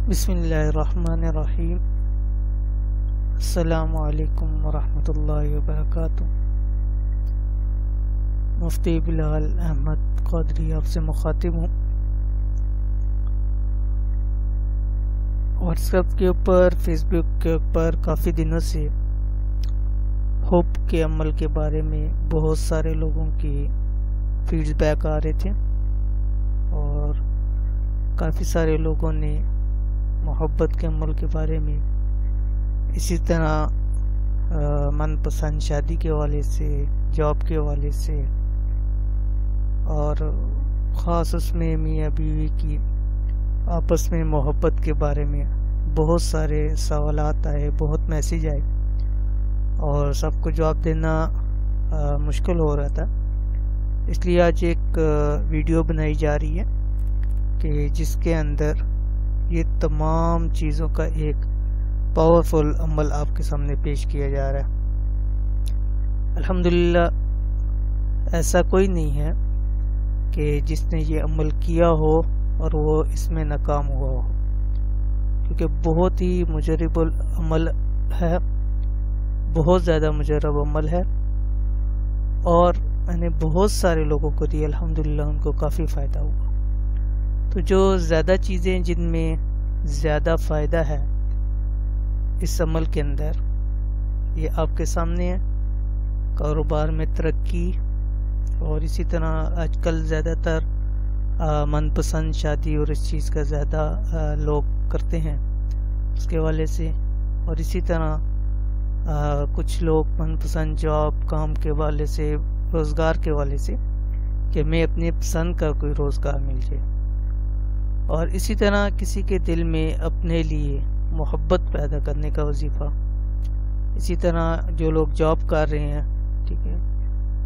بسم اللہ الرحمن الرحیم۔ السلام علیکم ورحمۃ اللہ وبرکاتہ۔ مفتی بلال احمد قادری آپ سے مخاطب ہوں۔ واٹس ایپ کے اوپر، فیس بک کے اوپر کافی دنوں سے ہوپ کے عمل کے بارے میں بہت سارے لوگوں کی فیڈ بیک آ رہے تھے اور کافی سارے لوگوں نے محبت کے عمل کے بارے میں، اسی طرح من پسند شادی کے حوالے سے، جاب کے حوالے سے، اور خاص اس میں میاں بیوی کی آپس میں محبت کے بارے میں بہت سارے سوالات آئے، بہت میسیج آئے اور سب کو جواب دینا مشکل ہو رہا تھا۔ اس لیے آج ایک ویڈیو بنائی جا رہی ہے کہ جس کے اندر یہ تمام چیزوں کا ایک پاورفل عمل آپ کے سامنے پیش کیا جا رہا ہے۔ الحمدللہ ایسا کوئی نہیں ہے کہ جس نے یہ عمل کیا ہو اور وہ اس میں ناکام ہوا ہو، کیونکہ بہت ہی مجرب عمل ہے، بہت زیادہ مجرب عمل ہے، اور میں نے بہت سارے لوگوں کو دی، الحمدللہ ان کو کافی فائدہ ہوا۔ تو جو زیادہ چیزیں جن میں زیادہ فائدہ ہے اس عمل کے اندر، یہ آپ کے سامنے ہے۔ کاروبار میں ترقی، اور اسی طرح آج کل زیادہ تر من پسند شادی اور اس چیز کا زیادہ لوگ کرتے ہیں اس کے حوالے سے، اور اسی طرح کچھ لوگ من پسند جاب، کام کے حوالے سے، روزگار کے حوالے سے کہ میں اپنے پسند کا کوئی روزگار مل جائے، اور اسی طرح کسی کے دل میں اپنے لیے محبت پیدا کرنے کا وظیفہ، اسی طرح جو لوگ جاب کر رہے ہیں، ٹھیک ہے،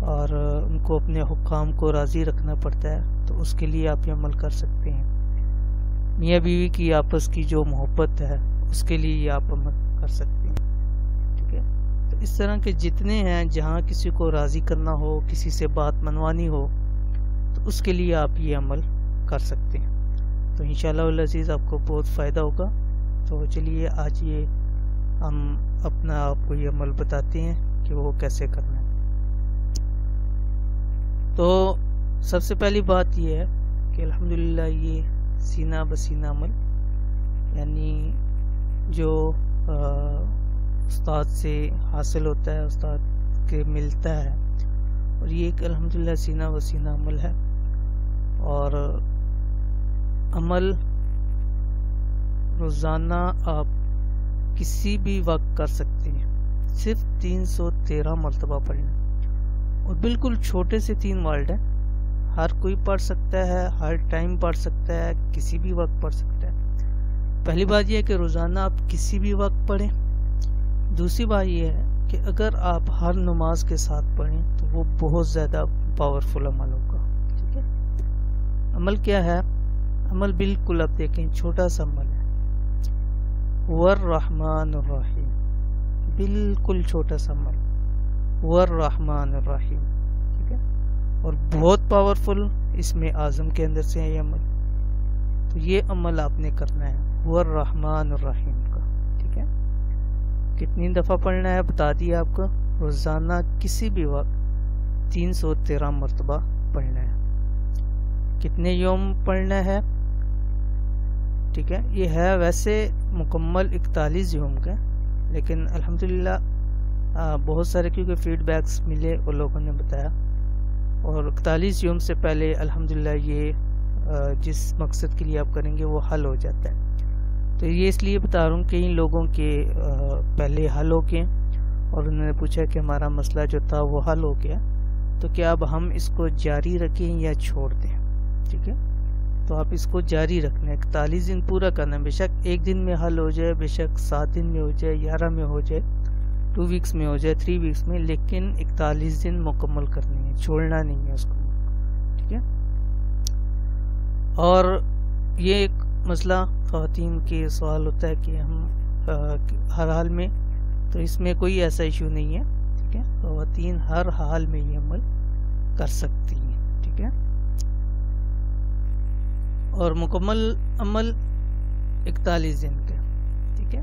اور ان کو اپنے حکام کو راضی رکھنا پڑتا ہے، تو اس کے لیے آپ یہ عمل کر سکتے ہیں۔ میاں بیوی کی آپس کی جو محبت ہے اس کے لیے یہ آپ عمل کر سکتے ہیں، ٹھیک ہے۔ تو اس طرح کے جتنے ہیں، جہاں کسی کو راضی کرنا ہو، کسی سے بات منوانی ہو، تو اس کے لیے آپ یہ عمل کر سکتے ہیں۔ تو انشاءاللہ العزیز آپ کو بہت فائدہ ہوگا۔ تو چلیے آج یہ ہم اپنا آپ کو یہ عمل بتاتے ہیں کہ وہ کیسے کرنا ہے۔ تو سب سے پہلی بات یہ ہے کہ الحمدللہ یہ سینہ بسینہ عمل، یعنی جو استاد سے حاصل ہوتا ہے، استاد کے ملتا ہے، اور یہ ایک الحمدللہ سینہ بسینہ عمل ہے، اور عمل روزانہ آپ کسی بھی وقت کر سکتے ہیں، صرف 313 مرتبہ پڑھنا، اور بالکل چھوٹے سے 3 ورڈ ہیں، ہر کوئی پڑھ سکتا ہے، ہر ٹائم پڑھ سکتا ہے، کسی بھی وقت پڑھ سکتا ہے۔ پہلی بات یہ ہے کہ روزانہ آپ کسی بھی وقت پڑھیں۔ دوسری بات یہ ہے کہ اگر آپ ہر نماز کے ساتھ پڑھیں تو وہ بہت زیادہ پاورفل عمل ہوگا، ٹھیک ہے۔ عمل کیا ہے؟ عمل بالکل آپ دیکھیں چھوٹا سا عمل ہے، والرحمن الرحیم، بالکل چھوٹا سا عمل، والرحمن الرحیم، ٹھیک ہے، اور بہت پاورفل اسم اعظم کے اندر سے ہے یہ عمل۔ تو یہ عمل آپ نے کرنا ہے والرحمن الرحیم کا، ٹھیک ہے۔ کتنی دفعہ پڑھنا ہے بتا دیا آپ کو، روزانہ کسی بھی وقت 313 مرتبہ پڑھنا ہے۔ کتنے یوم پڑھنا ہے؟ ٹھیک ہے، یہ ہے ویسے مکمل 41 یوم کا، لیکن الحمدللہ بہت سارے کیونکہ فیڈ بیکس ملے اور لوگوں نے بتایا، اور 41 یوم سے پہلے الحمدللہ یہ جس مقصد کے لیے آپ کریں گے وہ حل ہو جاتا ہے۔ تو یہ اس لیے بتا رہا ہوں کہ ان لوگوں کے پہلے حل ہو گئے، اور انہوں نے پوچھا کہ ہمارا مسئلہ جو تھا وہ حل ہو گیا، تو کیا اب ہم اس کو جاری رکھیں یا چھوڑ دیں، ٹھیک ہے۔ تو آپ اس کو جاری رکھنا ہے، 41 دن پورا کرنا ہے، بے شک ایک دن میں حل ہو جائے، بے شک 7 دن میں ہو جائے، 11 میں ہو جائے، 2 ویکس میں ہو جائے، 3 ویکس میں، لیکن 41 دن مکمل کرنی ہے، چھوڑنا نہیں ہے اس کو، ٹھیک ہے۔ اور یہ ایک مسئلہ خواتین کے سوال ہوتا ہے کہ ہم ہر حال میں، تو اس میں کوئی ایسا ایشو نہیں ہے، ٹھیک ہے، خواتین ہر حال میں یہ عمل کر سکتی ہیں، ٹھیک ہے۔ اور مکمل عمل 41 دن کا، ٹھیک ہے۔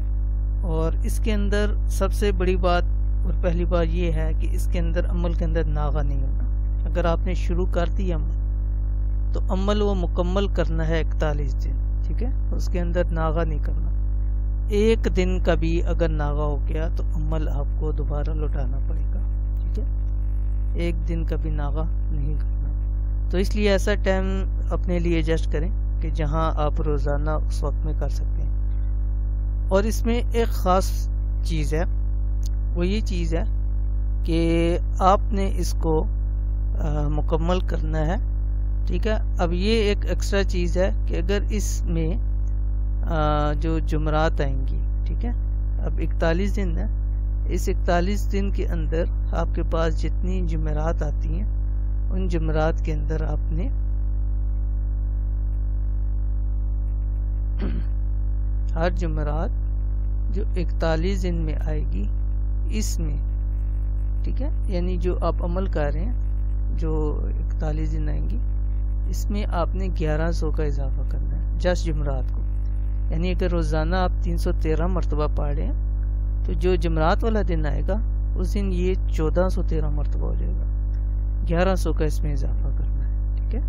اور اس کے اندر سب سے بڑی بات اور پہلی بات یہ ہے کہ اس کے اندر عمل کے اندر ناغہ نہیں ہونا۔ اگر آپ نے شروع کر دی عمل تو عمل وہ مکمل کرنا ہے 41 دن، ٹھیک ہے۔ اس کے اندر ناغہ نہیں کرنا۔ ایک دن کا بھی اگر ناغہ ہو گیا تو عمل آپ کو دوبارہ لوٹانا پڑے گا، ٹھیک ہے۔ ایک دن کا بھی ناغہ نہیں کرنا۔ تو اس لیے ایسا ٹائم اپنے لیے ایڈجسٹ کریں کہ جہاں آپ روزانہ اس وقت میں کر سکتے ہیں۔ اور اس میں ایک خاص چیز ہے، وہ یہ چیز ہے کہ آپ نے اس کو مکمل کرنا ہے، ٹھیک ہے۔ اب یہ ایک ایکسٹرا چیز ہے کہ اگر اس میں جو جمعرات آئیں گی، ٹھیک ہے، اب 41 دن ہے، اس 41 دن کے اندر آپ کے پاس جتنی جمعرات آتی ہیں ان جمعرات کے اندر آپ نے ہر جمعرات جو 41 دن میں آئے گی اس میں، ٹھیک ہے، یعنی جو آپ عمل کر رہے ہیں جو 41 دن آئیں گی اس میں آپ نے 1100 کا اضافہ کرنا ہے جس جمعرات کو۔ یعنی اگر روزانہ آپ 313 مرتبہ پڑھ رہے ہیں تو جو جمعرات والا دن آئے گا اس دن یہ 1413 مرتبہ ہو جائے گا۔ 1100 کا اس میں اضافہ کرنا ہے، ٹھیک ہے،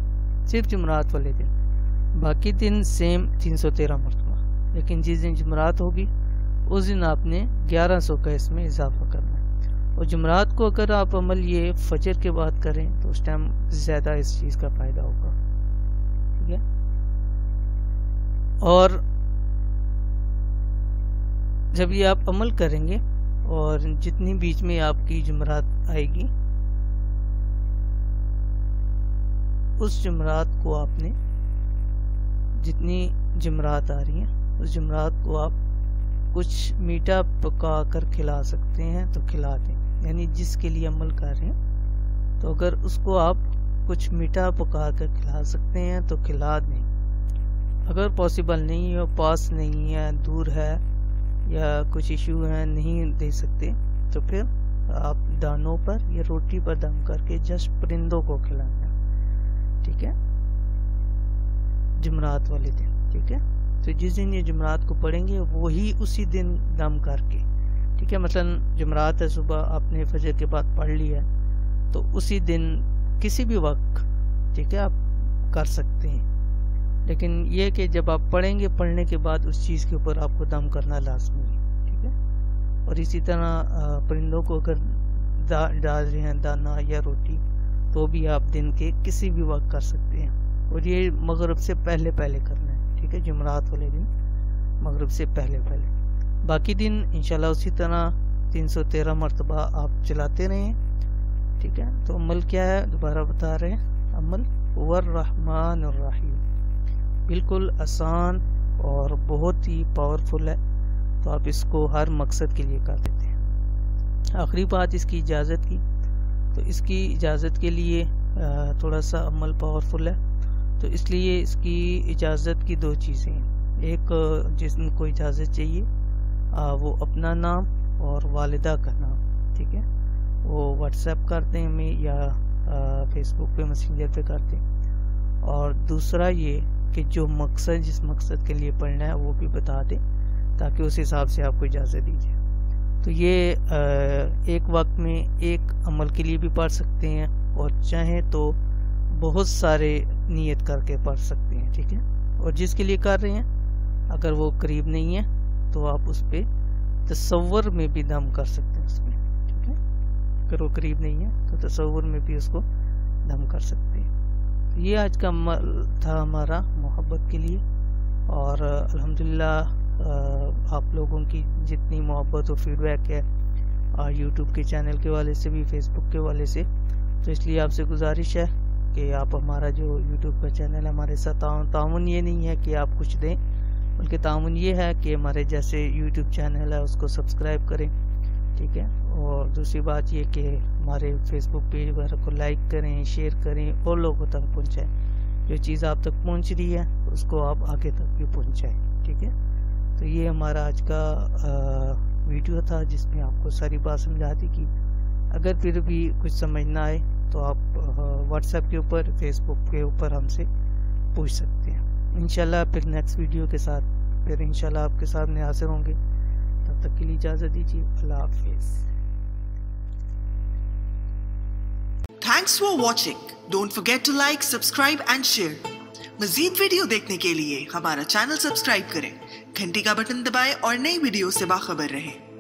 صرف جمعرات والے دن۔ باقی دن سیم 313 مرتبہ، لیکن جس دن جمعرات ہوگی اس دن آپ نے 1100 کا اس میں اضافہ کرنا ہے۔ اور جمعرات کو اگر آپ عمل یہ فجر کے بعد کریں تو اس ٹائم زیادہ اس چیز کا فائدہ ہوگا، ٹھیک ہے۔ اور جب یہ آپ عمل کریں گے اور جتنی بیچ میں آپ کی جمعرات آئے گی اس جمعرات کو آپ نے جتنی جمعرات آ رہی ہیں اس جمعرات کو آپ کچھ میٹھا پکا کر کھلا سکتے ہیں تو کھلا دیں۔ یعنی جس کے لیے عمل کر رہے ہیں تو اگر اس کو آپ کچھ میٹھا پکا کر کھلا سکتے ہیں تو کھلا دیں۔ اگر پاسبل نہیں ہے، پاس نہیں ہے، دور ہے یا کچھ ایشو ہے نہیں دے سکتے تو پھر آپ دانوں پر یا روٹی پر دم کر کے جسٹ پرندوں کو کھلانا، ٹھیک ہے، جمعرات والے دن، ٹھیک ہے۔ تو جس دن یہ جمعرات کو پڑھیں گے وہی اسی دن دم کر کے، ٹھیک ہے، مثلا جمعرات ہے، صبح آپ نے فجر کے بعد پڑھ لیا ہے تو اسی دن کسی بھی وقت، ٹھیک ہے، آپ کر سکتے ہیں۔ لیکن یہ کہ جب آپ پڑھیں گے پڑھنے کے بعد اس چیز کے اوپر آپ کو دم کرنا لازمی ہے، ٹھیک ہے۔ اور اسی طرح پرندوں کو اگر ڈال رہے ہیں دانا یا روٹی تو بھی آپ دن کے کسی بھی وقت کر سکتے ہیں، اور یہ مغرب سے پہلے کرنا ہے، ٹھیک ہے، جمعرات والے دن مغرب سے پہلے۔ باقی دن انشاءاللہ اسی طرح 313 مرتبہ آپ چلاتے رہیں، ٹھیک ہے۔ تو عمل کیا ہے دوبارہ بتا رہے ہیں، عمل والرحمن الرحیم، بالکل آسان اور بہت ہی پاورفل ہے، تو آپ اس کو ہر مقصد کے لیے کر دیتے ہیں۔ آخری بات اس کی اجازت کی، تو اس کی اجازت کے لیے تھوڑا سا عمل پاورفل ہے، تو اس لیے اس کی اجازت کی دو چیزیں ہیں۔ ایک جس کو اجازت چاہیے وہ اپنا نام اور والدہ کا نام، ٹھیک ہے، وہ واٹس ایپ کرتے ہیں ہمیں یا فیس بک پہ میسنجر پہ کرتے ہیں۔ اور دوسرا یہ کہ جو مقصد جس مقصد کے لیے پڑھنا ہے وہ بھی بتا دیں تاکہ اس حساب سے آپ کو اجازت دیجیے۔ تو یہ ایک وقت میں ایک عمل کے لیے بھی پڑھ سکتے ہیں اور چاہیں تو بہت سارے نیت کر کے پڑھ سکتے ہیں، ٹھیک ہے۔ اور جس کے لیے کر رہے ہیں اگر وہ قریب نہیں ہے تو آپ اس پہ تصور میں بھی دم کر سکتے ہیں اس میں، ٹھیک ہے۔ اگر وہ قریب نہیں ہے تو تصور میں بھی اس کو دم کر سکتے ہیں۔ تو یہ آج کا عمل تھا ہمارا محبت کے لیے، اور الحمدللہ آپ لوگوں کی جتنی محبت و فیڈ بیک ہے یوٹیوب کے چینل کے والے سے بھی فیس بک کے والے سے، تو اس لیے آپ سے گزارش ہے کہ آپ ہمارا جو یوٹیوب کا چینل ہے ہمارے ساتھ تعاون یہ نہیں ہے کہ آپ کچھ دیں، بلکہ تعاون یہ ہے کہ ہمارے جیسے یوٹیوب چینل ہے اس کو سبسکرائب کریں، ٹھیک ہے۔ اور دوسری بات یہ کہ ہمارے فیس بک پیج وغیرہ کو لائک کریں، شیئر کریں اور لوگوں تک پہنچائیں۔ جو چیز آپ تک پہنچ رہی ہے اس کو آپ آگے تک بھی پہنچائیں، ٹھیک ہے۔ تو یہ ہمارا آج کا ویڈیو تھا جس میں آپ کو ساری بات سمجھا دی کی۔ اگر پھر بھی کچھ سمجھ نہ آئے تو آپ واٹس ایپ کے اوپر، فیس بک کے اوپر ہم سے پوچھ سکتے ہیں۔ انشاءاللہ پھر نیکسٹ ویڈیو کے ساتھ پھر انشاءاللہ آپ کے سامنے حاضر ہوں گے. تب تک کے لیے اجازت دیجیے. اللہ حافظ. Thanks for watching. Don't forget to like, subscribe and share. مزید ویڈیو دیکھنے کے لیے ہمارا چینل سبسکرائب کریں، گھنٹی کا بٹن دبائیں اور نئی ویڈیو سے باخبر رہیں.